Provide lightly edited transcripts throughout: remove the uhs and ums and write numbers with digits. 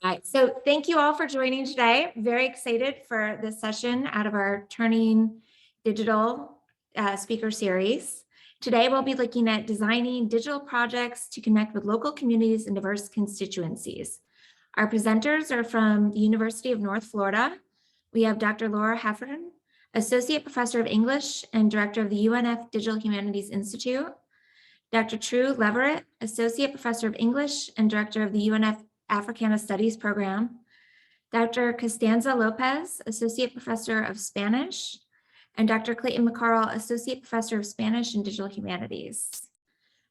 All right, so thank you all for joining today. Very excited for this session out of our Turning Digital speaker series. Today, we'll be looking at designing digital projects to connect with local communities and diverse constituencies. Our presenters are from the University of North Florida. We have Dr. Laura Heffernan, Associate Professor of English and Director of the UNF Digital Humanities Institute. Dr. True Leverette, Associate Professor of English and Director of the UNF Africana Studies Program. Dr. Costanza Lopez, Associate Professor of Spanish, and Dr. Clayton McCarl, Associate Professor of Spanish and Digital Humanities.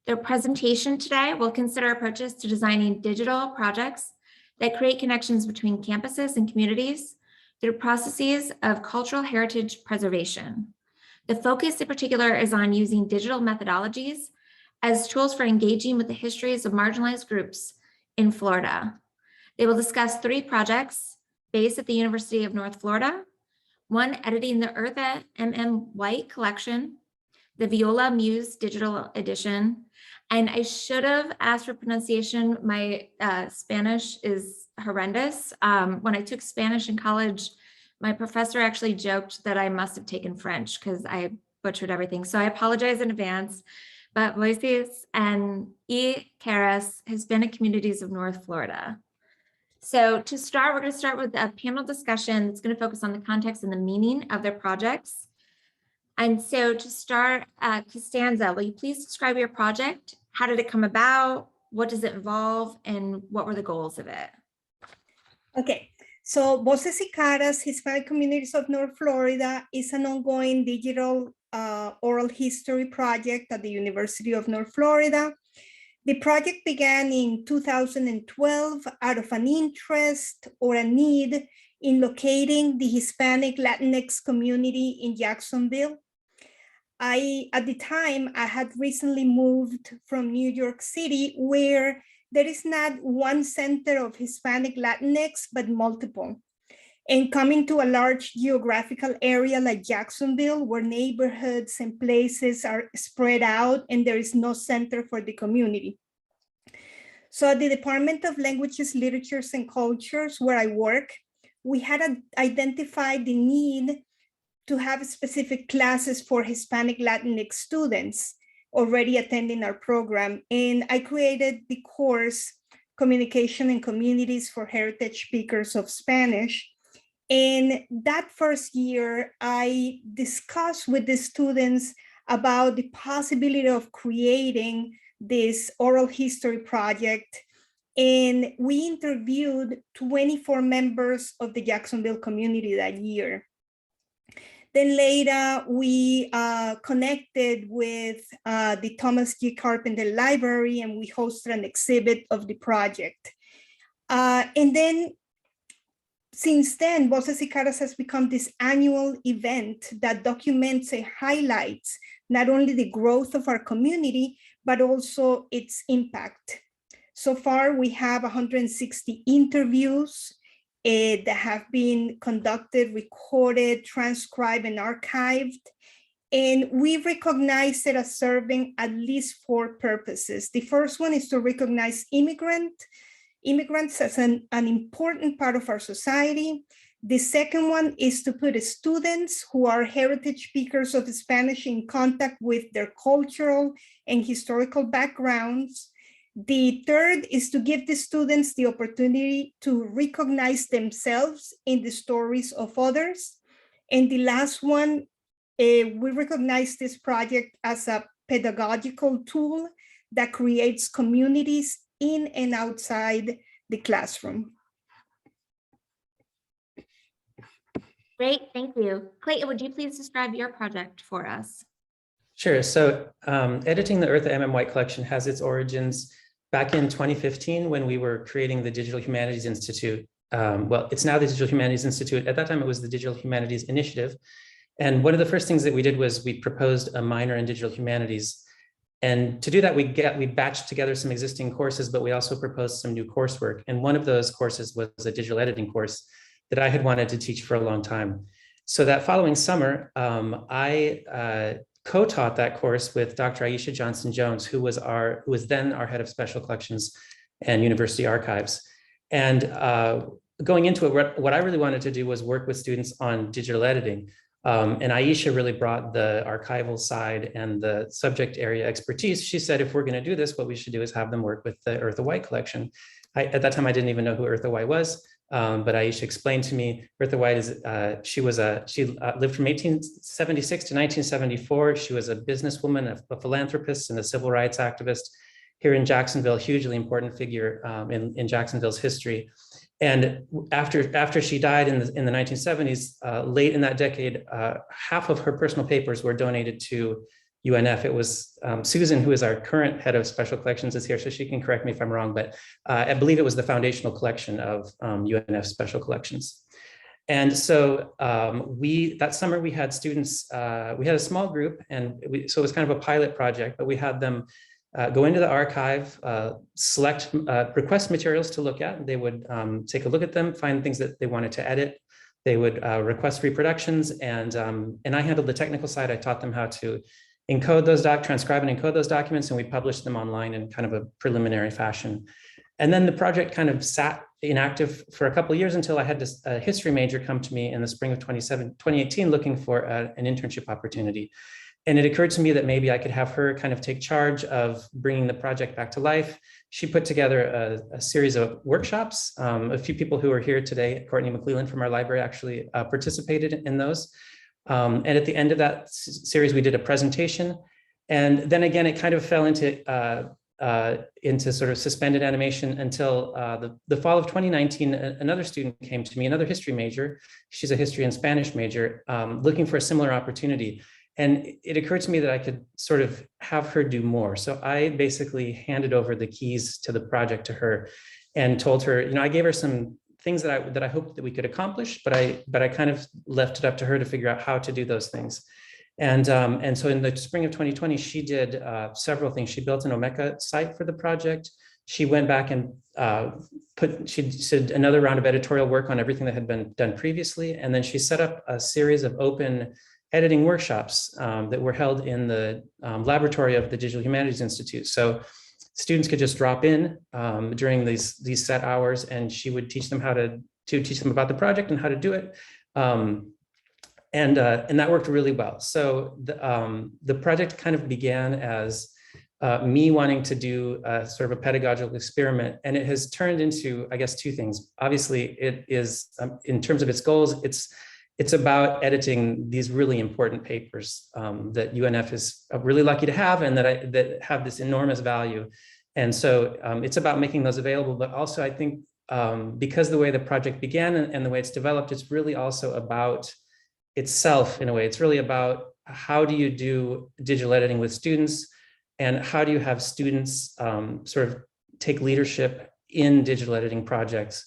Their presentation today will consider approaches to designing digital projects that create connections between campuses and communities through processes of cultural heritage preservation. The focus in particular is on using digital methodologies as tools for engaging with the histories of marginalized groups in Florida. They will discuss 3 projects based at the University of North Florida, one editing the Eartha White collection, the Viola Muse digital edition, and I should have asked for pronunciation. My Spanish is horrendous. When I took Spanish in college, my professor actually joked that I must have taken French because I butchered everything. So I apologize in advance. But Voces and Caras, Hispanic communities of North Florida. So to start, we're going to start with a panel discussion that's going to focus on the context and the meaning of their projects. And so to start, Costanza, will you please describe your project? How did it come about? What does it involve? And what were the goals of it? Okay, so Voces y Caras, Hispanic Communities of North Florida is an ongoing digital oral history project at the University of North Florida. The project began in 2012 out of an interest or a need in locating the Hispanic Latinx community in Jacksonville. At the time, I had recently moved from New York City, where there is not one center of Hispanic Latinx, but multiple. And coming to a large geographical area like Jacksonville, where neighborhoods and places are spread out and there is no center for the community. So at the Department of Languages, Literatures, and Cultures, where I work, we had identified the need to have specific classes for Hispanic Latinx students already attending our program. And I created the course, Communication and Communities for Heritage Speakers of Spanish. And that first year, I discussed with the students about the possibility of creating this oral history project. And we interviewed 24 members of the Jacksonville community that year. Then later, we connected with the Thomas G. Carpenter Library, and we hosted an exhibit of the project. And then, since then, Voces y Caras has become this annual event that documents and highlights not only the growth of our community, but also its impact. So far, we have 160 interviews that have been conducted, recorded, transcribed, and archived. And we recognize it as serving at least 4 purposes. The first one is to recognize immigrants as an important part of our society. The second one is to put students who are heritage speakers of Spanish in contact with their cultural and historical backgrounds. The third is to give the students the opportunity to recognize themselves in the stories of others. And the last one, we recognize this project as a pedagogical tool that creates communities in and outside the classroom. Great, thank you. Clayton, would you please describe your project for us? Sure, so editing the Eartha White collection has its origins back in 2015 when we were creating the Digital Humanities Institute. Well, it's now the Digital Humanities Institute. At that time, it was the Digital Humanities Initiative. And one of the first things that we did was we proposed a minor in digital humanities. And to do that, we batched together some existing courses, but we also proposed some new coursework. And one of those courses was a digital editing course that I had wanted to teach for a long time. So that following summer, I co-taught that course with Dr. Aisha Johnson-Jones, who was then our head of special collections and university archives. And going into it, what I really wanted to do was work with students on digital editing. And Aisha really brought the archival side and the subject area expertise. She said, if we're going to do this, what we should do is have them work with the Eartha White collection. At that time, I didn't even know who Eartha White was, but Aisha explained to me, Eartha White is, she lived from 1876 to 1974. She was a businesswoman, a philanthropist, and a civil rights activist here in Jacksonville, hugely important figure in Jacksonville's history. And after she died in the 1970s, late in that decade, half of her personal papers were donated to UNF. It was Susan, who is our current head of special collections, is here, so she can correct me if I'm wrong, but I believe it was the foundational collection of UNF special collections. And so that summer we had students, we had a small group, and so it was kind of a pilot project, but we had them go into the archive, request materials to look at. They would take a look at them, find things that they wanted to edit. They would request reproductions, and I handled the technical side. I taught them how to encode those transcribe and encode those documents, and we published them online in kind of a preliminary fashion. And then the project kind of sat inactive for a couple of years until I had a history major come to me in the spring of 2018 looking for an internship opportunity. And it occurred to me that maybe I could have her kind of take charge of bringing the project back to life. She put together a series of workshops. A few people who are here today, Courtney McClellan from our library, actually participated in those. And at the end of that series, we did a presentation. And then again, it kind of fell into sort of suspended animation until the fall of 2019. Another student came to me, another history major. She's a history and Spanish major, looking for a similar opportunity. And it occurred to me that I could sort of have her do more. So I basically handed over the keys to the project to her and told her, I gave her some things that I hoped that we could accomplish, but I kind of left it up to her to figure out how to do those things. And so in the spring of 2020, she did several things. She built an Omeka site for the project. She went back and she did another round of editorial work on everything that had been done previously. And then she set up a series of open editing workshops that were held in the laboratory of the Digital Humanities Institute. So students could just drop in during these set hours, and she would teach them teach them about the project and how to do it. And that worked really well. So the project kind of began as me wanting to do sort of a pedagogical experiment, and it has turned into, I guess, two things. Obviously, it is, in terms of its goals, it's about editing these really important papers that UNF is really lucky to have, and that have this enormous value. And so it's about making those available, but also I think because the way the project began and the way it's developed, it's really also about itself in a way. It's really about how do you do digital editing with students, and how do you have students sort of take leadership in digital editing projects,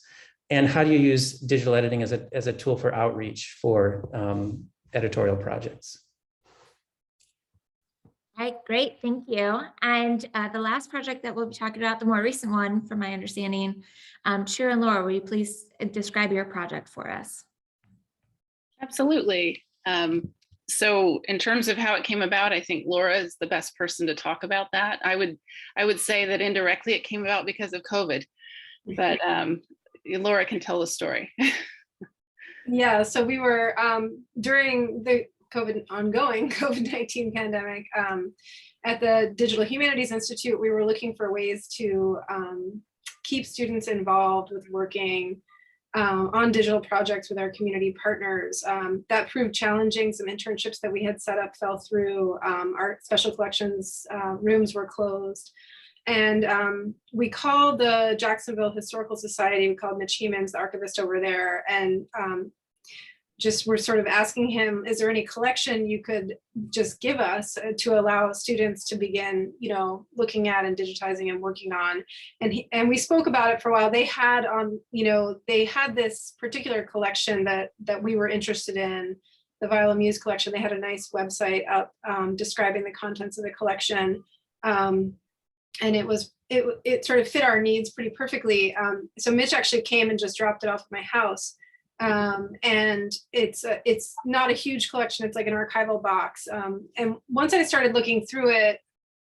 and how do you use digital editing as a tool for outreach for editorial projects. All right, great, thank you. And the last project that we'll be talking about, the more recent one, from my understanding, Shira and Laura, will you please describe your project for us? Absolutely. So in terms of how it came about, I think Laura is the best person to talk about that. I would say that indirectly it came about because of COVID, but Laura can tell the story. Yeah, so we were during the ongoing COVID-19 pandemic at the Digital Humanities Institute, we were looking for ways to keep students involved with working on digital projects with our community partners. That proved challenging. Some internships that we had set up fell through. Our special collections rooms were closed. And we called the Jacksonville Historical Society, we called Mitch Hemans, the archivist over there, and just we're sort of asking him, is there any collection you could just give us to allow students to begin, looking at and digitizing and working on? And we spoke about it for a while. They had they had this particular collection that we were interested in, the Viola Muse collection. They had a nice website up describing the contents of the collection. And it sort of fit our needs pretty perfectly. So Mitch actually came and just dropped it off at my house. And it's not a huge collection. It's like an archival box. And once I started looking through it,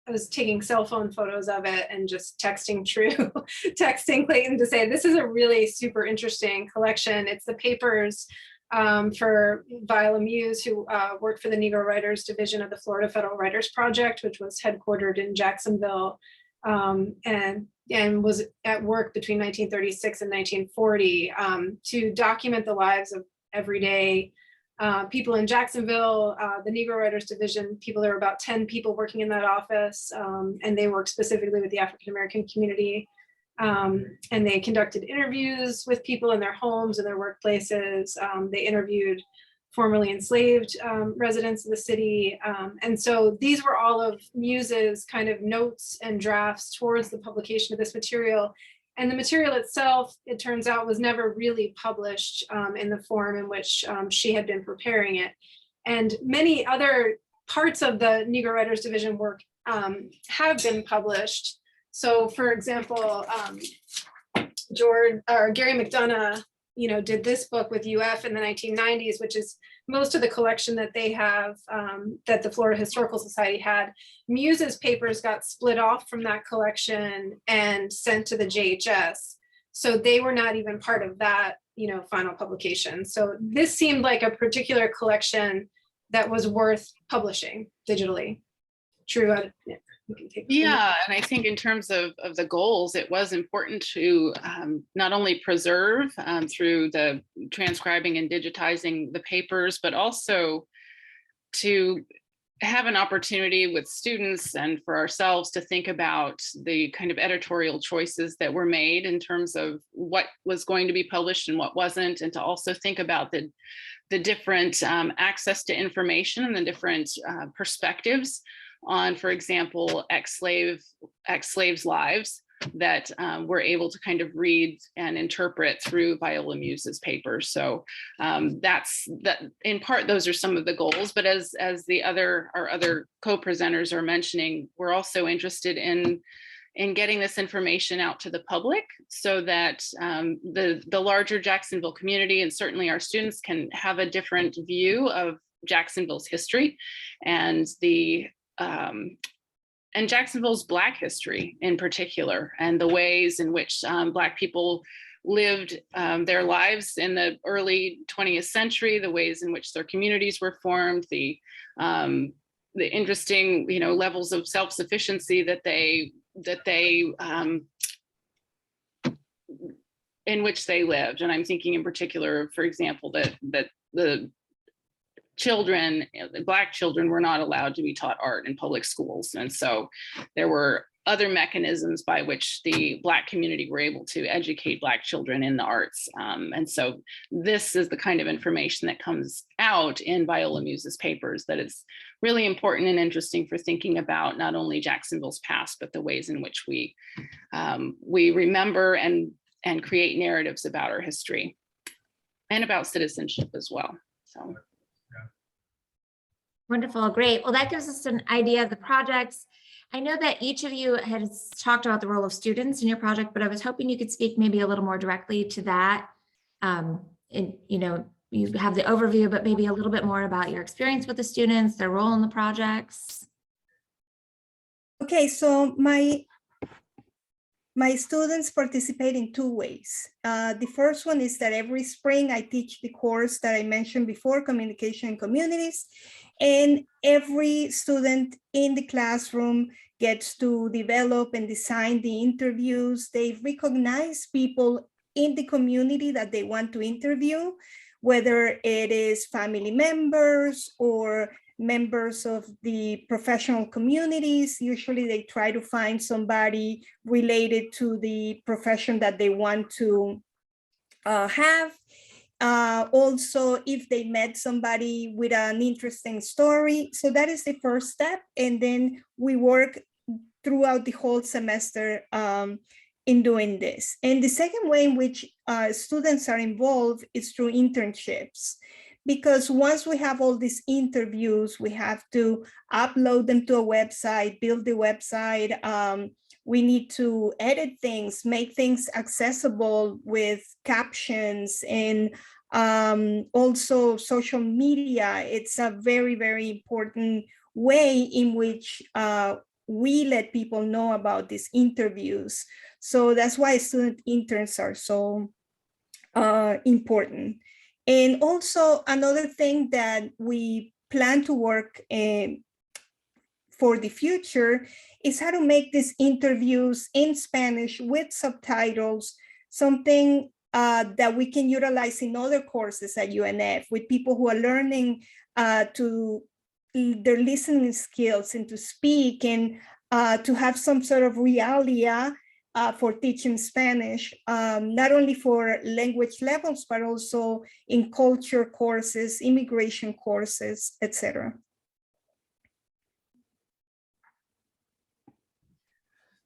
I was taking cell phone photos of it and just texting texting Clayton to say, this is a really super interesting collection. It's the papers for Viola Muse, who worked for the Negro Writers Division of the Florida Federal Writers Project, which was headquartered in Jacksonville, and was at work between 1936 and 1940 to document the lives of everyday people in Jacksonville. The Negro Writers Division, there were about 10 people working in that office, and they worked specifically with the African-American community. And they conducted interviews with people in their homes and their workplaces. They interviewed formerly enslaved residents of the city. And so these were all of Muse's kind of notes and drafts towards the publication of this material. And the material itself, it turns out, was never really published in the form in which she had been preparing it. And many other parts of the Negro Writers Division work have been published. So, for example, Gary McDonough, did this book with UF in the 1990s, which is most of the collection that they have, that the Florida Historical Society had. Muse's papers got split off from that collection and sent to the JHS. So they were not even part of that, final publication. So this seemed like a particular collection that was worth publishing digitally. True. Yeah, and I think in terms of the goals, it was important to not only preserve through the transcribing and digitizing the papers, but also to have an opportunity with students and for ourselves to think about the kind of editorial choices that were made in terms of what was going to be published and what wasn't, and to also think about the different access to information and the different perspectives on, for example, ex-slaves' lives that we're able to kind of read and interpret through Viola Muse's papers. So that's in part, those are some of the goals, but as our other co-presenters are mentioning, we're also interested in getting this information out to the public so that the larger Jacksonville community and certainly our students can have a different view of Jacksonville's history and and Jacksonville's Black history in particular, and the ways in which Black people lived their lives in the early 20th century, the ways in which their communities were formed, the interesting, levels of self-sufficiency that they in which they lived. And I'm thinking in particular, for example, that the children, Black children, were not allowed to be taught art in public schools. And so there were other mechanisms by which the Black community were able to educate Black children in the arts. And so this is the kind of information that comes out in Viola Muse's papers that is really important and interesting for thinking about not only Jacksonville's past, but the ways in which we remember and create narratives about our history and about citizenship as well. So. Wonderful, great. Well, that gives us an idea of the projects. I know that each of you has talked about the role of students in your project, but I was hoping you could speak maybe a little more directly to that. And you have the overview, but maybe a little bit more about your experience with the students, their role in the projects. Okay, so my students participate in two ways. The first one is that every spring I teach the course that I mentioned before, Communication and Communities, and every student in the classroom gets to develop and design the interviews. They recognize people in the community that they want to interview, whether it is family members or members of the professional communities. Usually they try to find somebody related to the profession that they want to have. Also, if they met somebody with an interesting story. So that is the first step. And then we work throughout the whole semester in doing this. And the second way in which students are involved is through internships. Because once we have all these interviews, we have to upload them to a website, build the website. We need to edit things, make things accessible with captions, and also social media. It's a very, very important way in which we let people know about these interviews. So that's why student interns are so important. And also another thing that we plan to work for the future is how to make these interviews in Spanish with subtitles, something that we can utilize in other courses at UNF with people who are learning to their listening skills and to speak and to have some sort of realia for teaching Spanish, not only for language levels, but also in culture courses, immigration courses, etc.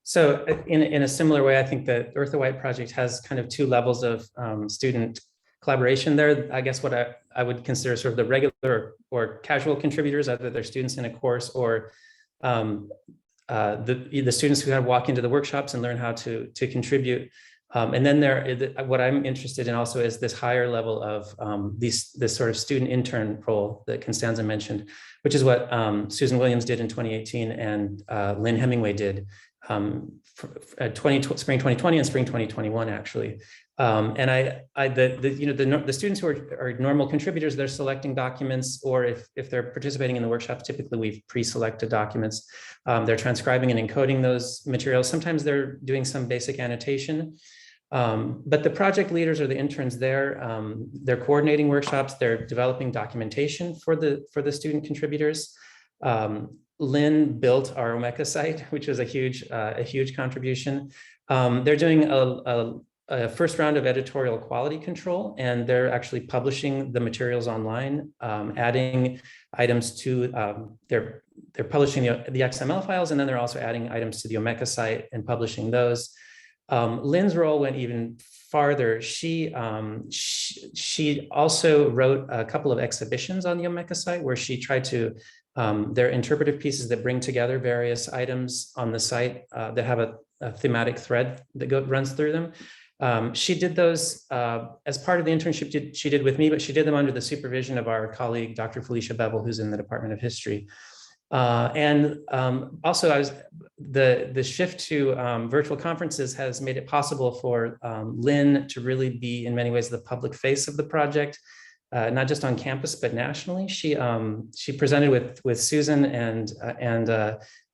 So in a similar way, I think the Eartha White project has kind of two levels of student collaboration there. I guess what I would consider sort of the regular or casual contributors, either they're students in a course or the students who kind of walk into the workshops and learn how to contribute. And then what I'm interested in also is this higher level of this sort of student intern role that Constanza mentioned, which is what Susan Williams did in 2018 and Lynn Hemingway did spring 2020 and spring 2021, actually. And the students who are normal contributors, they're selecting documents, or if they're participating in the workshops, typically we've pre-selected documents. They're transcribing and encoding those materials. Sometimes they're doing some basic annotation. But the project leaders or the interns there, they're coordinating workshops, they're developing documentation for the student contributors. Lynn built our Omeka site, which was a huge contribution. They're doing a first round of editorial quality control, and they're actually publishing the materials online, adding items to they're publishing the XML files, and then they're also adding items to the Omeka site and publishing those. Lynn's role went even farther. She also wrote a couple of exhibitions on the Omeka site where she tried to, they're interpretive pieces that bring together various items on the site that have a thematic thread that runs through them. She did those as part of the internship she did with me, but she did them under the supervision of our colleague, Dr. Felicia Bevel, who's in the Department of History. Also, the shift to virtual conferences has made it possible for Lynn to really be, in many ways, the public face of the project, not just on campus but nationally. She presented with Susan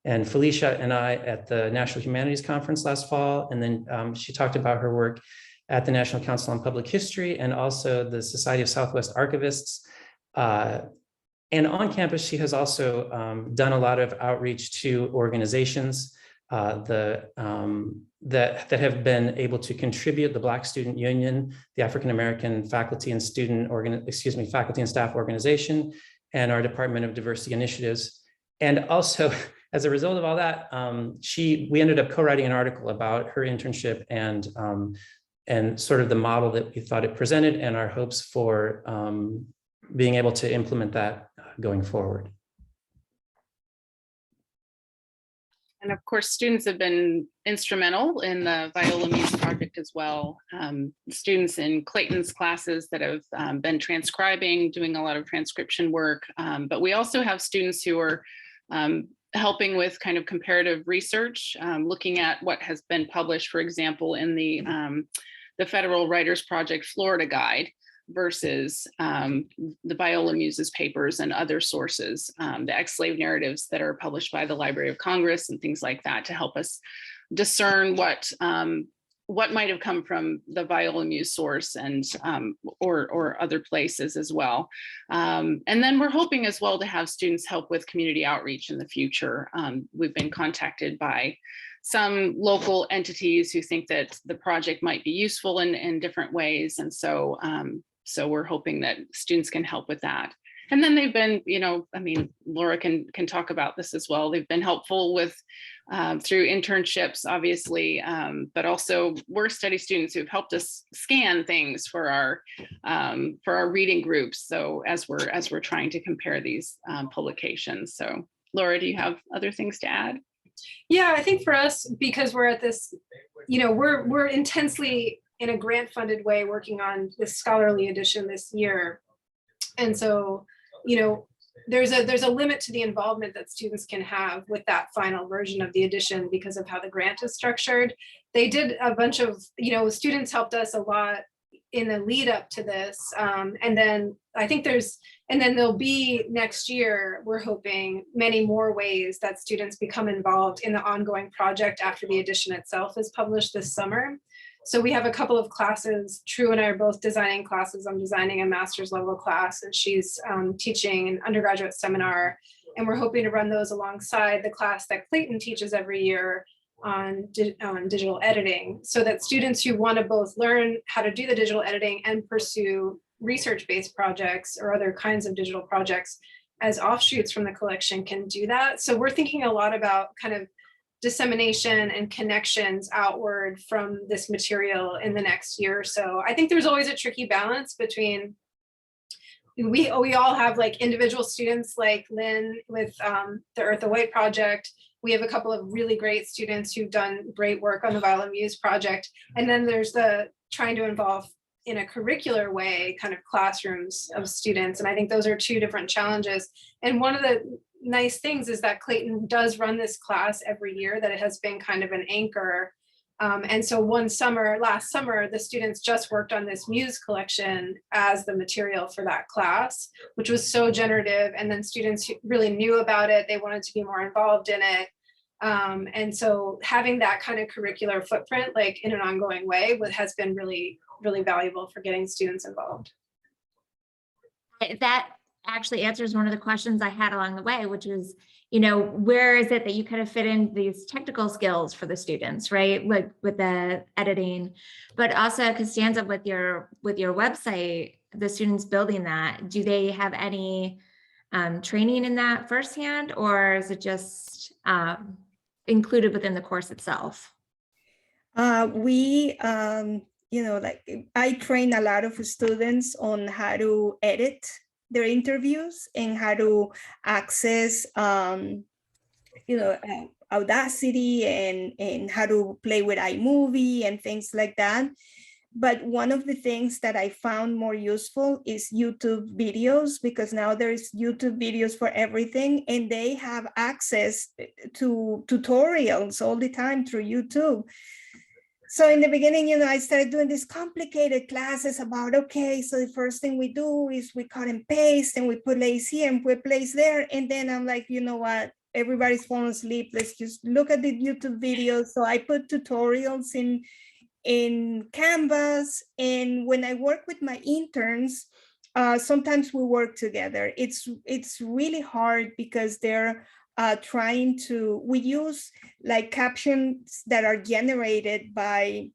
and Felicia and I at the National Humanities Conference last fall, and then she talked about her work at the National Council on Public History and also the Society of Southwest Archivists. And on campus, she has also done a lot of outreach to organizations that have been able to contribute: the Black Student Union, the African American Faculty and Faculty and Staff Organization, and our Department of Diversity Initiatives. And also, as a result of all that, we ended up co-writing an article about her internship and sort of the model that we thought it presented and our hopes for being able to implement that going forward. And of course, students have been instrumental in the Viola Muse project as well. Students in Clayton's classes that have been transcribing, doing a lot of transcription work. But we also have students who are helping with kind of comparative research, looking at what has been published, for example, in the Federal Writers Project Florida Guide versus the Viola Muse's papers and other sources, the ex-slave narratives that are published by the Library of Congress and things like that, to help us discern what might have come from the Viola Muse source and or other places as well. And then we're hoping as well to have students help with community outreach in the future. We've been contacted by some local entities who think that the project might be useful in different ways. And so we're hoping that students can help with that. And then they've been, I mean, Laura can talk about this as well. They've been helpful with through internships, obviously, but also work study students who've helped us scan things for our reading groups. So as we're trying to compare these publications. So Laura, do you have other things to add? Yeah, I think for us, because we're at this, we're intensely in a grant-funded way working on this scholarly edition this year. And so, there's a limit to the involvement that students can have with that final version of the edition because of how the grant is structured. They did a bunch of, students helped us a lot in the lead up to this. And then there'll be next year, we're hoping many more ways that students become involved in the ongoing project after the edition itself is published this summer. So we have a couple of classes. True and I are both designing classes. I'm designing a master's level class and she's teaching an undergraduate seminar. And we're hoping to run those alongside the class that Clayton teaches every year on digital editing, so that students who want to both learn how to do the digital editing and pursue research-based projects or other kinds of digital projects as offshoots from the collection can do that. So we're thinking a lot about kind of dissemination and connections outward from this material in the next year or so. I think there's always a tricky balance between, we all have like individual students like Lynn with the Eartha White project. We have a couple of really great students who've done great work on the Viola Muse project. And then there's the trying to involve in a curricular way, kind of classrooms of students. And I think those are two different challenges. And one of the nice things is that Clayton does run this class every year, that it has been kind of an anchor. And so last summer, the students just worked on this Muse collection as the material for that class, which was so generative. And then students really knew about it. They wanted to be more involved in it. And so having that kind of curricular footprint, like in an ongoing way, has been really, really valuable for getting students involved. That actually answers one of the questions I had along the way, which was, where is it that you kind of fit in these technical skills for the students, right? Like with the editing, but also Costanza with your website, the students building that, do they have any training in that firsthand, or is it just included within the course itself? We, I train a lot of students on how to edit their interviews and how to access, Audacity and how to play with iMovie and things like that. But one of the things that I found more useful is YouTube videos, because now there's YouTube videos for everything and they have access to tutorials all the time through YouTube. So in the beginning, I started doing these complicated classes about, okay, so the first thing we do is we cut and paste and we put place here and put place there. And then I'm like, you know what, everybody's falling asleep. Let's just look at the YouTube videos. So I put tutorials in Canvas. And when I work with my interns, sometimes we work together. It's really hard because they're we use like captions that are generated by,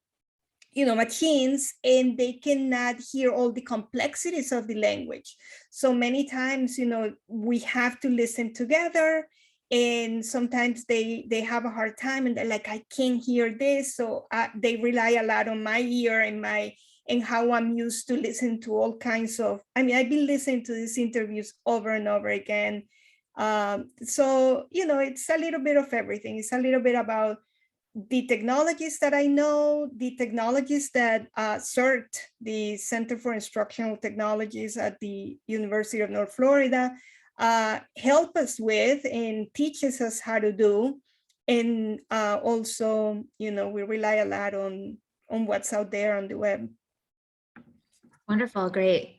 machines, and they cannot hear all the complexities of the language. So many times, we have to listen together, and sometimes they have a hard time and they're like, I can't hear this. So they rely a lot on my ear and how I'm used to listen to all kinds of, I've been listening to these interviews over and over again. So, it's a little bit of everything. It's a little bit about the technologies that I know, the technologies that CERT, the Center for Instructional Technologies at the University of North Florida, help us with and teaches us how to do. And also, we rely a lot on what's out there on the web. Wonderful, great.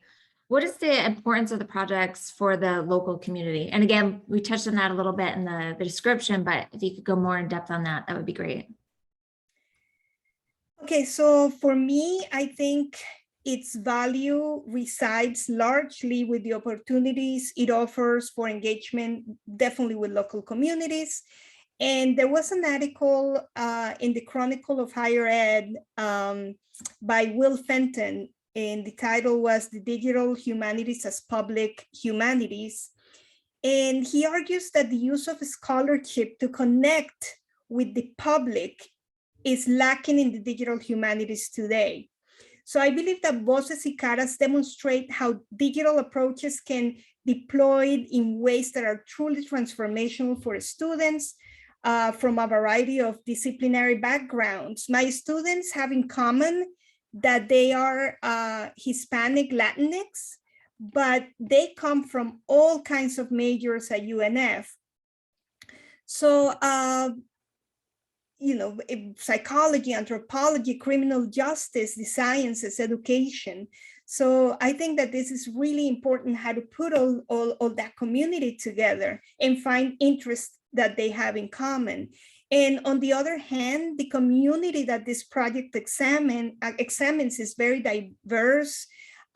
What is the importance of the projects for the local community? And again, we touched on that a little bit in the description, but if you could go more in depth on that, that would be great. Okay, so for me, I think its value resides largely with the opportunities it offers for engagement, definitely with local communities. And there was an article in the Chronicle of Higher Ed by Will Fenton, and the title was The Digital Humanities as Public Humanities. And he argues that the use of scholarship to connect with the public is lacking in the digital humanities today. So I believe that Voces y Caras demonstrate how digital approaches can be deployed in ways that are truly transformational for students from a variety of disciplinary backgrounds. My students have in common that they are Hispanic Latinx, but they come from all kinds of majors at UNF. So, psychology, anthropology, criminal justice, the sciences, education. So I think that this is really important, how to put all that community together and find interests that they have in common. And on the other hand, the community that this project examines is very diverse,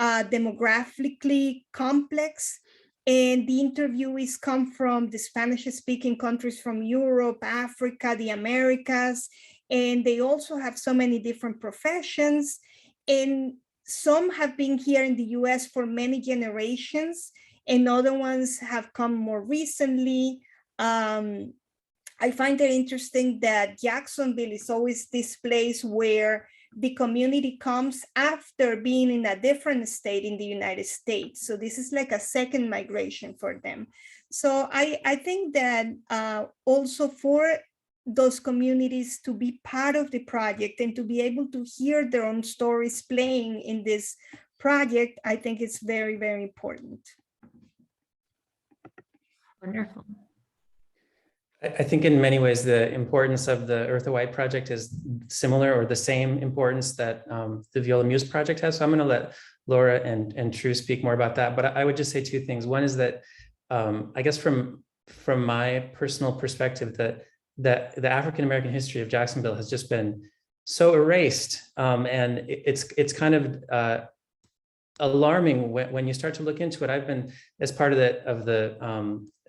demographically complex. And the interviewees come from the Spanish-speaking countries from Europe, Africa, the Americas, and they also have so many different professions. And some have been here in the US for many generations, and other ones have come more recently. I find it interesting that Jacksonville is always this place where the community comes after being in a different state in the United States. So this is like a second migration for them. So I think that also for those communities to be part of the project and to be able to hear their own stories playing in this project, I think it's very, very important. Wonderful. I think in many ways, the importance of the Eartha White project is similar or the same importance that the Viola Muse project has. So I'm going to let Laura and True speak more about that. But I would just say two things. One is that I guess from my personal perspective, that the African-American history of Jacksonville has just been so erased. And it's kind of alarming when you start to look into it. I've been, as part of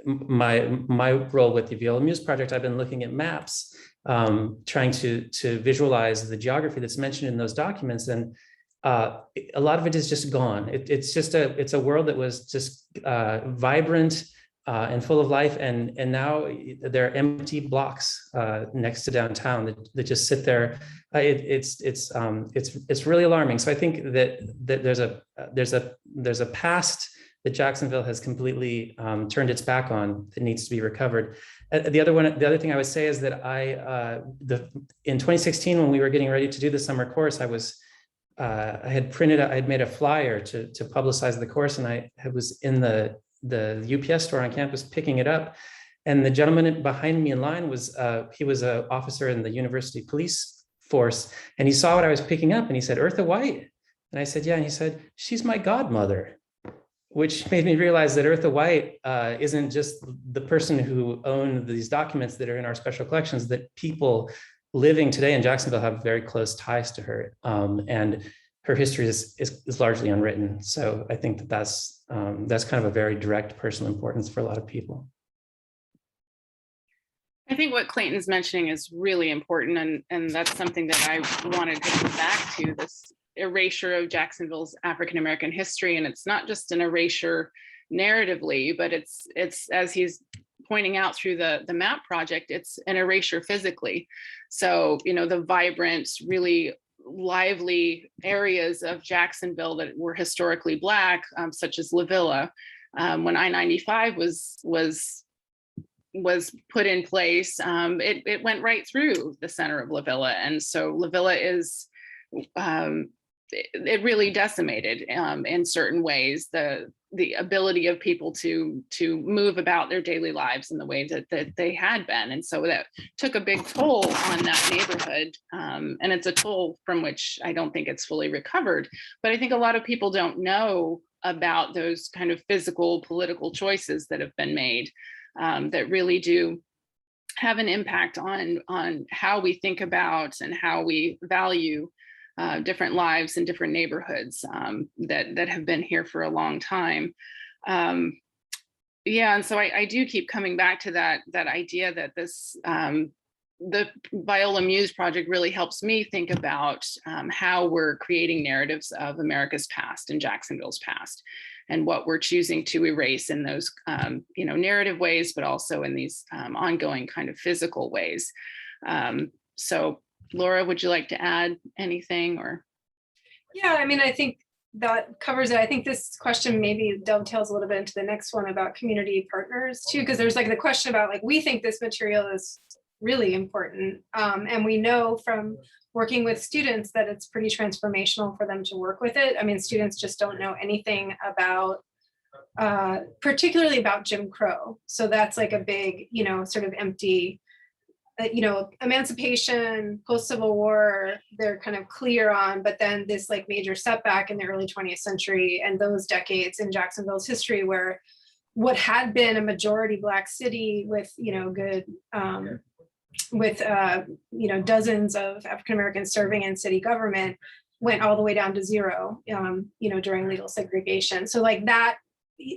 my role with the Viola Muse project, I've been looking at maps, trying to visualize the geography that's mentioned in those documents, and a lot of it is just gone. It's a world that was just vibrant and full of life, and now there are empty blocks next to downtown that just sit there. It's really alarming. So I think that there's a past that Jacksonville has completely turned its back on that needs to be recovered. The other thing I would say is that in 2016, when we were getting ready to do the summer course, I had made a flyer to publicize the course, and I was in the UPS store on campus picking it up, and the gentleman behind me in line he was an officer in the university police force, and he saw what I was picking up, and he said, "Eartha White?" And I said, "Yeah." And he said, "She's my godmother," which made me realize that Eartha White isn't just the person who owned these documents that are in our special collections, that people living today in Jacksonville have very close ties to her, and her history is largely unwritten. So I think that's kind of a very direct personal importance for a lot of people. I think what Clayton's mentioning is really important, and that's something that I wanted to come back to, this erasure of Jacksonville's African-American history. And it's not just an erasure narratively, but it's as he's pointing out through the map project, it's an erasure physically. So, the vibrant, really lively areas of Jacksonville that were historically Black, such as La Villa, when I-95 was put in place, it went right through the center of La Villa. And so La Villa is, it really decimated in certain ways the ability of people to move about their daily lives in the way that they had been. And so that took a big toll on that neighborhood. And it's a toll from which I don't think it's fully recovered. But I think a lot of people don't know about those kind of physical political choices that have been made that really do have an impact on how we think about and how we value different lives in different neighborhoods that have been here for a long time. Yeah, and so I do keep coming back to that idea that this the Viola Muse project really helps me think about how we're creating narratives of America's past and Jacksonville's past, and what we're choosing to erase in those narrative ways, but also in these ongoing kind of physical ways. So Laura, would you like to add anything? Or? Yeah, I mean, I think that covers it. I think this question maybe dovetails a little bit into the next one about community partners too, because there's like the question about like, we think this material is really important. And we know from working with students that it's pretty transformational for them to work with it. I mean, students just don't know anything about, particularly about Jim Crow. So that's like a big, you know, sort of empty, you know, emancipation, post-Civil War, they're kind of clear on, but then this like major setback in the early 20th century and those decades in Jacksonville's history where what had been a majority Black city with, you know, good, you know, dozens of African-Americans serving in city government went all the way down to zero, you know, during legal segregation. So like that,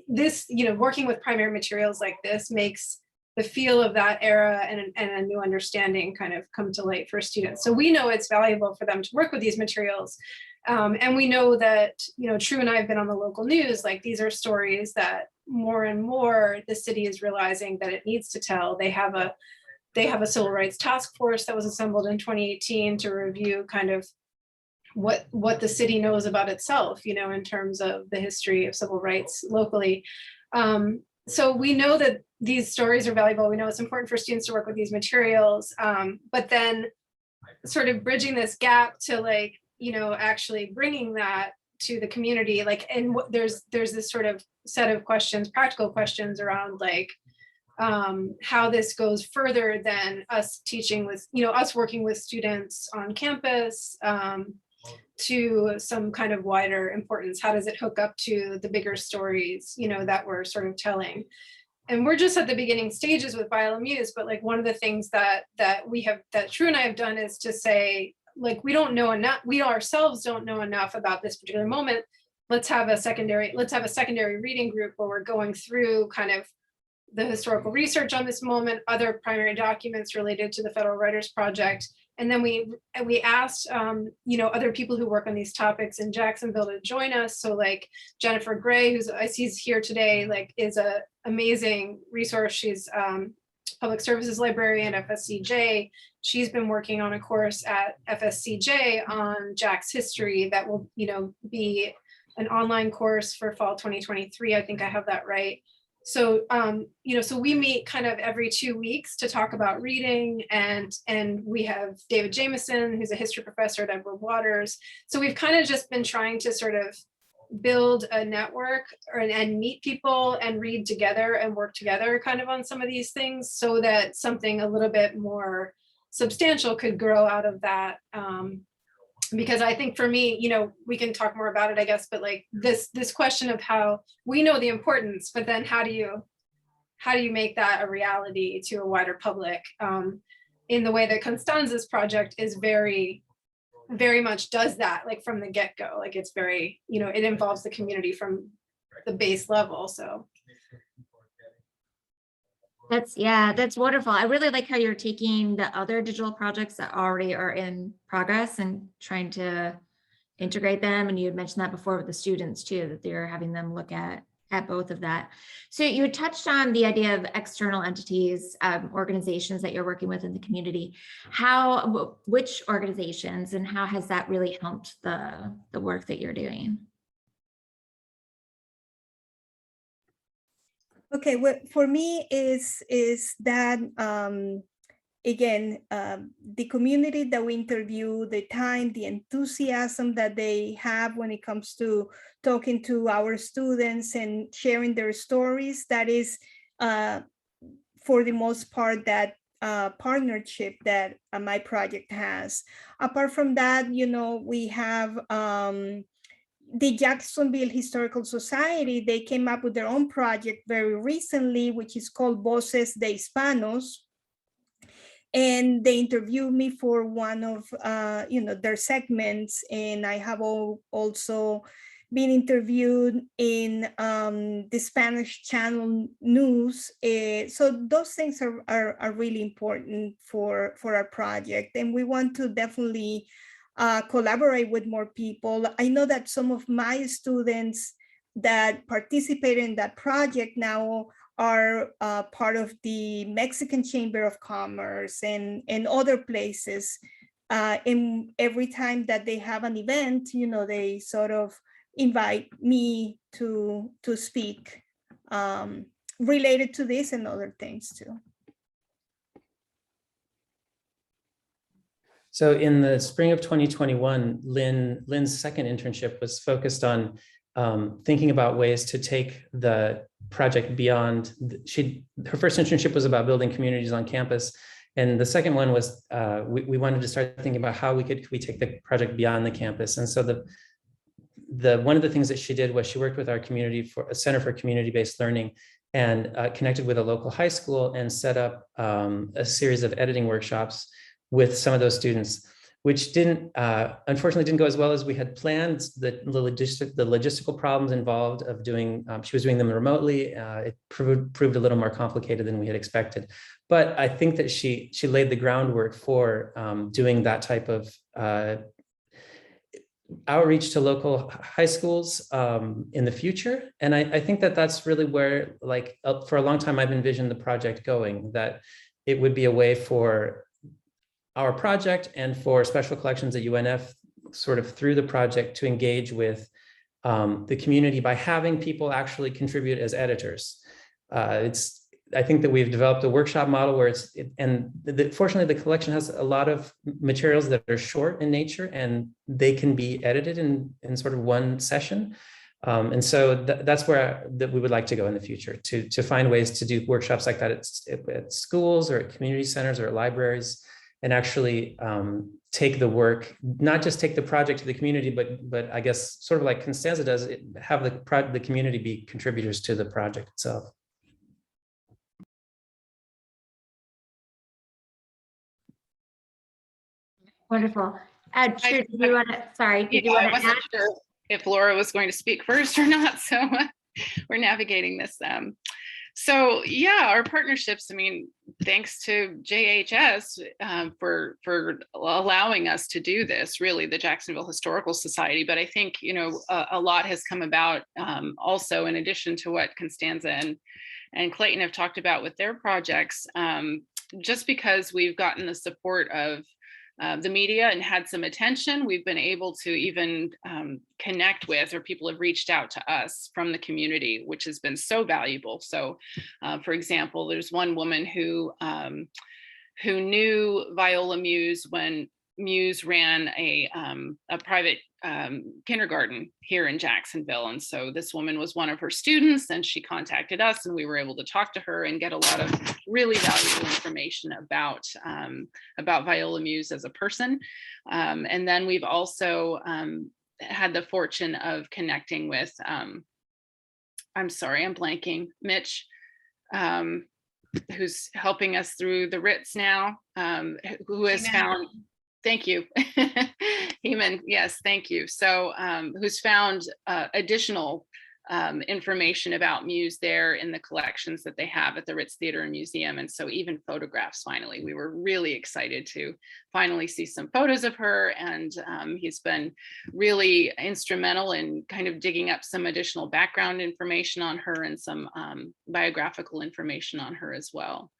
this, you know, working with primary materials like this makes the feel of that era and a new understanding kind of come to light for students. So we know it's valuable for them to work with these materials. And we know that, you know, True and I have been on the local news, like these are stories that more and more the city is realizing that it needs to tell. They have a civil rights task force that was assembled in 2018 to review kind of what the city knows about itself, you know, in terms of the history of civil rights locally. So we know that these stories are valuable. We know it's important for students to work with these materials, but then sort of bridging this gap to like, you know, actually bringing that to the community, like, and there's this sort of set of questions, practical questions around like how this goes further than us teaching with, you know, us working with students on campus to some kind of wider importance. How does it hook up to the bigger stories, you know, that we're sort of telling? And we're just at the beginning stages with Viola Muse, but like one of the things that True and I have done is to say, like, we don't know enough, we ourselves don't know enough about this particular moment. Let's have a secondary reading group where we're going through kind of the historical research on this moment, other primary documents related to the Federal Writers Project. And then we asked, you know, other people who work on these topics in Jacksonville to join us. So like Jennifer Gray, who's I see is here today, like is a amazing resource. She's public services librarian at FSCJ. She's been working on a course at FSCJ on Jack's history that will, you know, be an online course for fall 2023. I think I have that right. So, you know, so we meet kind of every 2 weeks to talk about reading, and we have David Jameson, who's a history professor at Edward Waters. So we've kind of just been trying to sort of build a network and meet people and read together and work together kind of on some of these things so that something a little bit more substantial could grow out of that. Because I think for me, you know, we can talk more about it, I guess, but like this question of how we know the importance, but then how do you make that a reality to a wider public in the way that Costanzas Project is very much does that, like from the get-go, like it's very, you know, it involves the community from the base level. So that's wonderful. I really like how you're taking the other digital projects that already are in progress and trying to integrate them. And you had mentioned that before with the students too, that they're having them look at both of that. So you had touched on the idea of external entities, organizations that you're working with in the community. Which organizations and how has that really helped the work that you're doing? Okay, well, for me is that again, the community that we interview, the time, the enthusiasm that they have when it comes to talking to our students and sharing their stories, that is for the most part that partnership that my project has. Apart from that, you know, we have the Jacksonville Historical Society. They came up with their own project very recently, which is called Voces de Hispanos. And they interviewed me for one of you know, their segments. And I have also been interviewed in the Spanish channel news. So those things are really important for our project. And we want to definitely collaborate with more people. I know that some of my students that participated in that project now are part of the Mexican Chamber of Commerce and other places. And every time that they have an event, you know, they sort of invite me to speak related to this and other things too. So in the spring of 2021, Lynn's second internship was focused on thinking about ways to take the project beyond. Her first internship was about building communities on campus. And the second one was we wanted to start thinking about how we take the project beyond the campus. And so one of the things that she did was she worked with our community for a Center for Community-Based Learning and connected with a local high school and set up a series of editing workshops with some of those students, which unfortunately didn't go as well as we had planned. The logistical problems involved of doing, she was doing them remotely. It proved a little more complicated than we had expected. But I think that she laid the groundwork for doing that type of outreach to local high schools in the future. And I think that that's really where, like, for a long time, I've envisioned the project going, that it would be a way for our project and for special collections at UNF, sort of through the project, to engage with the community by having people actually contribute as editors. I think that we've developed a workshop model where fortunately the collection has a lot of materials that are short in nature and they can be edited in sort of one session. And so that's where we would like to go in the future, to find ways to do workshops like that at schools or at community centers or at libraries, and actually take the work, not just take the project to the community, but I guess sort of like Constanza does, have the community be contributors to the project itself. Wonderful. True, did you want to, sorry, did you I want to wasn't add? sure if Laura was going to speak first or not, so we're navigating this. So yeah, our partnerships, I mean, thanks to JHS for allowing us to do this, really, the Jacksonville Historical Society. But I think, a lot has come about also, in addition to what Constanza and Clayton have talked about with their projects, just because we've gotten the support of the media and had some attention, we've been able to even connect with, or people have reached out to us from the community, which has been so valuable. So for example, there's one woman who knew Viola Muse when Muse ran a private kindergarten here in Jacksonville. And so this woman was one of her students, and she contacted us, and we were able to talk to her and get a lot of really valuable information about Viola Muse as a person. And then we've also had the fortune of connecting with, I'm sorry, I'm blanking, Mitch, who's helping us through the writs now, who has found, thank you, Heman, yes, thank you. So who's found additional information about Muse there in the collections that they have at the Ritz Theater and Museum. And so even photographs, finally, we were really excited to finally see some photos of her. And he's been really instrumental in kind of digging up some additional background information on her and some biographical information on her as well.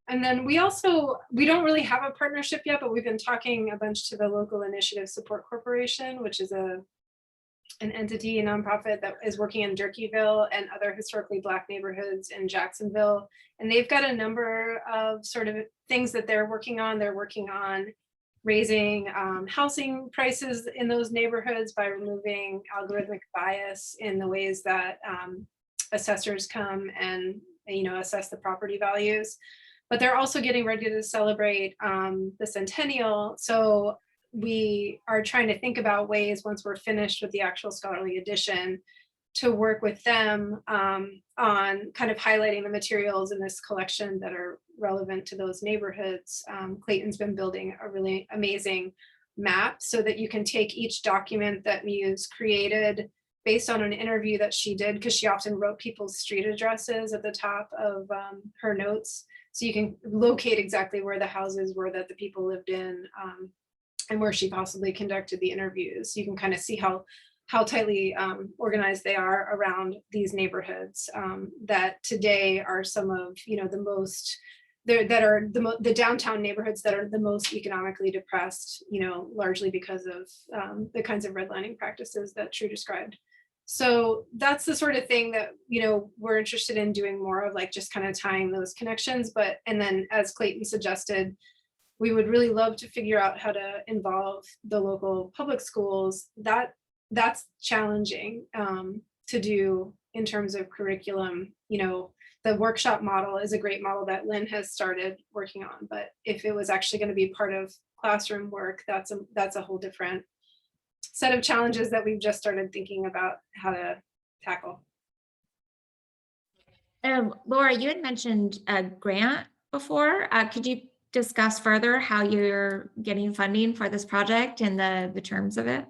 And then we don't really have a partnership yet, but we've been talking a bunch to the Local Initiative Support Corporation, which is an entity, a nonprofit that is working in Durkeeville and other historically Black neighborhoods in Jacksonville. And they've got a number of sort of things that they're working on. They're working on raising housing prices in those neighborhoods by removing algorithmic bias in the ways that assessors come and assess the property values. But they're also getting ready to celebrate the centennial. So we are trying to think about ways, once we're finished with the actual scholarly edition, to work with them on kind of highlighting the materials in this collection that are relevant to those neighborhoods. Clayton's been building a really amazing map so that you can take each document that Muse created based on an interview that she did, because she often wrote people's street addresses at the top of her notes. So you can locate exactly where the houses were that the people lived in, and where she possibly conducted the interviews. You can kind of see how tightly organized they are around these neighborhoods that today are some of the most, the downtown neighborhoods that are the most economically depressed, largely because of the kinds of redlining practices that True described. So that's the sort of thing that, you know, we're interested in doing more of, like just kind of tying those connections. But, and then as Clayton suggested, we would really love to figure out how to involve the local public schools. That's challenging to do in terms of curriculum. You know, the workshop model is a great model that Lynn has started working on, but if it was actually going to be part of classroom work, that's a whole different set of challenges that we've just started thinking about how to tackle. Laura, you had mentioned a grant before. Could you discuss further how you're getting funding for this project and the terms of it?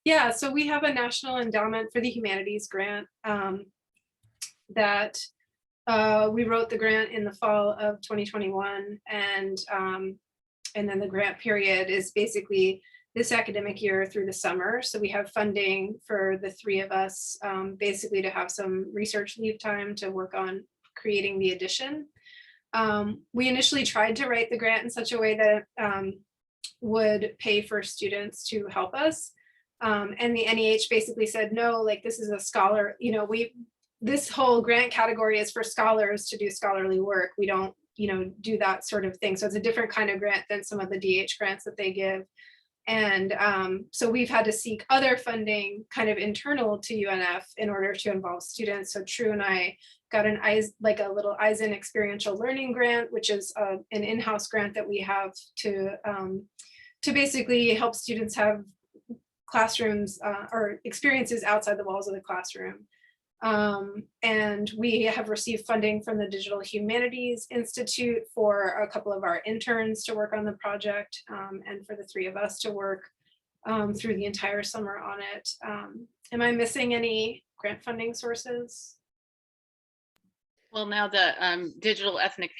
Yeah, so we have a National Endowment for the Humanities grant that we wrote the grant in the fall of 2021, and then the grant period is basically this academic year through the summer. So we have funding for the three of us, basically to have some research leave time to work on creating the edition. We initially tried to write the grant in such a way that would pay for students to help us. And the NEH basically said, no, like this is a scholar, you know, this whole grant category is for scholars to do scholarly work. We don't, you know, do that sort of thing. So it's a different kind of grant than some of the DH grants that they give. And so we've had to seek other funding kind of internal to UNF in order to involve students. So True and I got a little Eisen experiential learning grant, which is an in-house grant that we have to basically help students have classrooms or experiences outside the walls of the classroom. And we have received funding from the Digital Humanities Institute for a couple of our interns to work on the project, and for the three of us to work through the entire summer on it. Am I missing any grant funding sources? Well, now the Digital Ethnic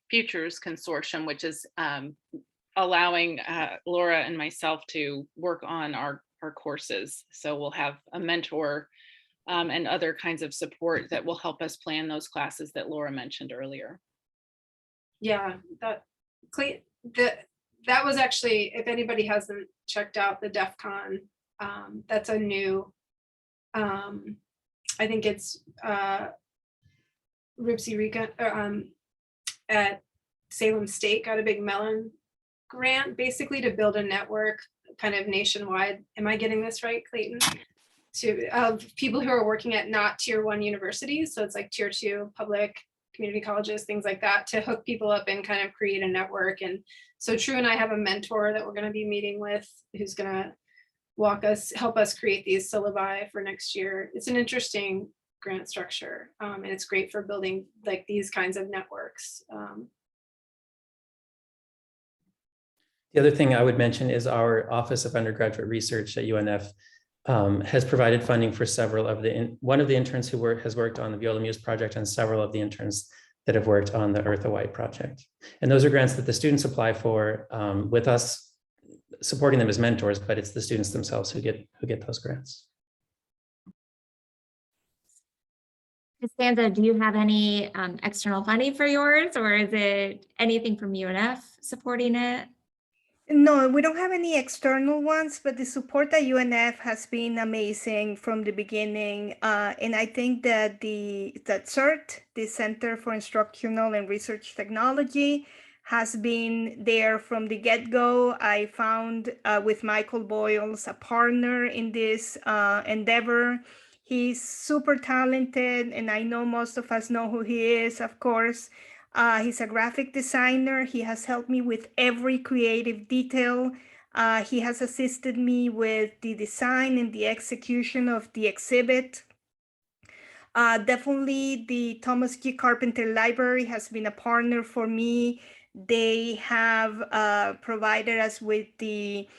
Futures Consortium, which is allowing Laura and myself to work on our courses. So we'll have a mentor and other kinds of support that will help us plan those classes that Laura mentioned earlier. Yeah, that was actually, if anybody hasn't checked out the DEF CON, that's a new, I think it's Ripsy Rica at Salem State got a big Mellon grant basically to build a network kind of nationwide. Am I getting this right, Clayton? Of people who are working at not tier 1 universities. So it's like tier 2 public community colleges, things like that, to hook people up and kind of create a network. And so True and I have a mentor that we're going to be meeting with who's going to help us create these syllabi for next year. It's an interesting grant structure, and it's great for building like these kinds of networks. The other thing I would mention is our Office of Undergraduate Research at UNF has provided funding for several of one of the interns who has worked on the Viola Muse project, and several of the interns that have worked on the Eartha White project. And those are grants that the students apply for with us supporting them as mentors, but it's the students themselves who get those grants. Costanza, do you have any external funding for yours, or is it anything from UNF supporting it? No, we don't have any external ones, but the support at UNF has been amazing from the beginning. And I think that that CERT, the Center for Instructional and Research Technology, has been there from the get-go. I found with Michael Boyles a partner in this endeavor. He's super talented, and I know most of us know who he is, of course. He's a graphic designer. He has helped me with every creative detail. He has assisted me with the design and the execution of the exhibit. Definitely the Thomas G. Carpenter Library has been a partner for me. They have provided us with the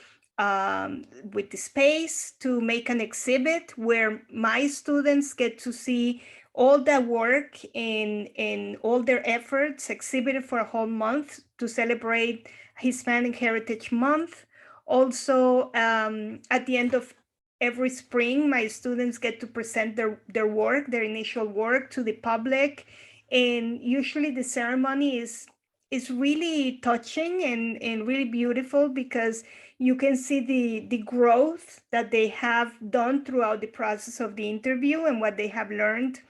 space to make an exhibit where my students get to see all that work in all their efforts exhibited for a whole month to celebrate Hispanic Heritage Month. Also, at the end of every spring, my students get to present their work, their initial work, to the public. And usually the ceremony is is really touching and really beautiful, because you can see the growth that they have done throughout the process of the interview and what they have learned.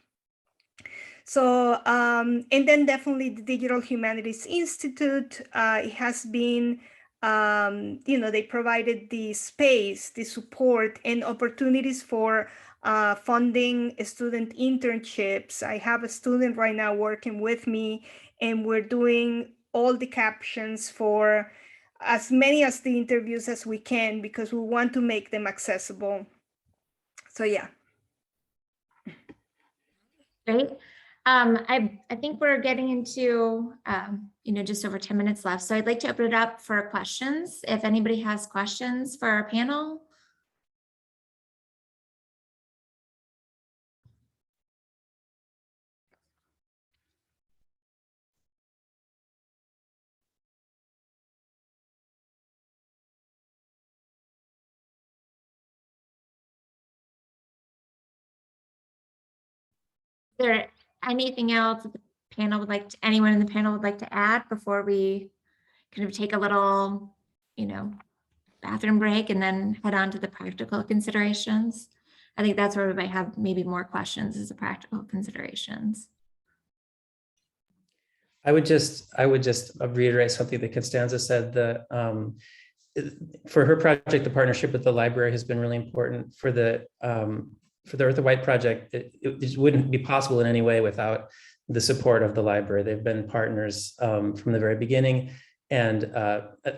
So, and then definitely the Digital Humanities Institute, it has been, they provided the space, the support, and opportunities for funding student internships. I have a student right now working with me, and we're doing all the captions for as many as the interviews as we can, because we want to make them accessible. So yeah. Great. I think we're getting into, just over 10 minutes left. So I'd like to open it up for questions. If anybody has questions for our panel. Is there anything else that the panel would like to, anyone in the panel would like to add before we kind of take a little, bathroom break and then head on to the practical considerations? I think that's where we might have maybe more questions, is the practical considerations. I would just reiterate something that Costanza said, that for her project, the partnership with the library has been really important. For the Eartha White project, it wouldn't be possible in any way without the support of the library. They've been partners from the very beginning. And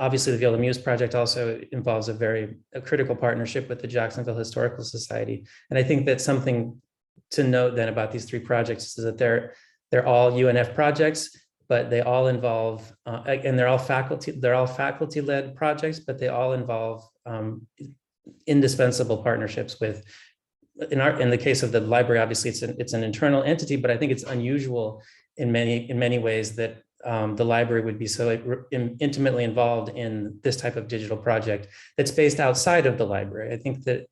obviously the Viola Muse project also involves a critical partnership with the Jacksonville Historical Society. And I think that's something to note then about these three projects, is that they're all UNF projects, but they all involve, and they're all faculty-led projects, but they all involve indispensable partnerships with, in the case of the library, obviously it's an internal entity, but I think it's unusual in many ways that the library would be so intimately involved in this type of digital project that's based outside of the library. I think that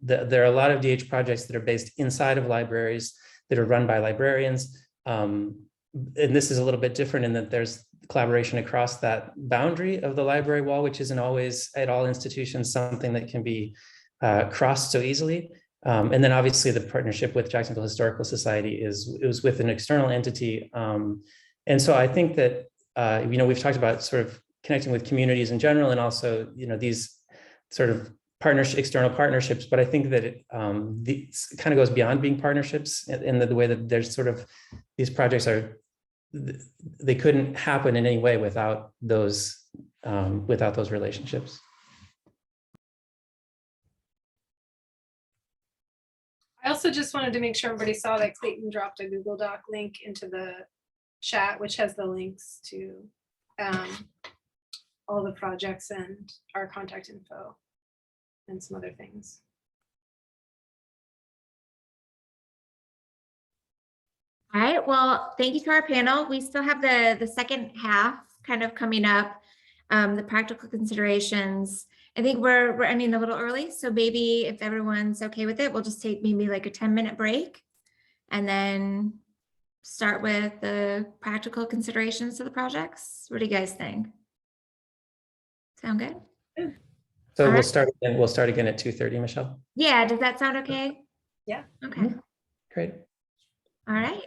there are a lot of DH projects that are based inside of libraries, that are run by librarians. And this is a little bit different in that there's collaboration across that boundary of the library wall, which isn't always at all institutions something that can be crossed so easily. And then obviously the partnership with Jacksonville Historical Society is with an external entity. And so I think that, we've talked about sort of connecting with communities in general, and also, these sort of external partnerships, but I think that it kind of goes beyond being partnerships in the way that there's sort of, these projects they couldn't happen in any way without those relationships. I also just wanted to make sure everybody saw that Clayton dropped a Google Doc link into the chat, which has the links to all the projects and our contact info and some other things. All right, well, thank you to our panel. We still have the second half kind of coming up, the practical considerations. I think we're ending a little early, so maybe if everyone's okay with it, we'll just take maybe like a 10-minute break and then start with the practical considerations of the projects. What do you guys think? Sound good? So All we'll right. start again at 2:30, Michelle. Yeah, does that sound okay? Yeah. Okay. Great. All right.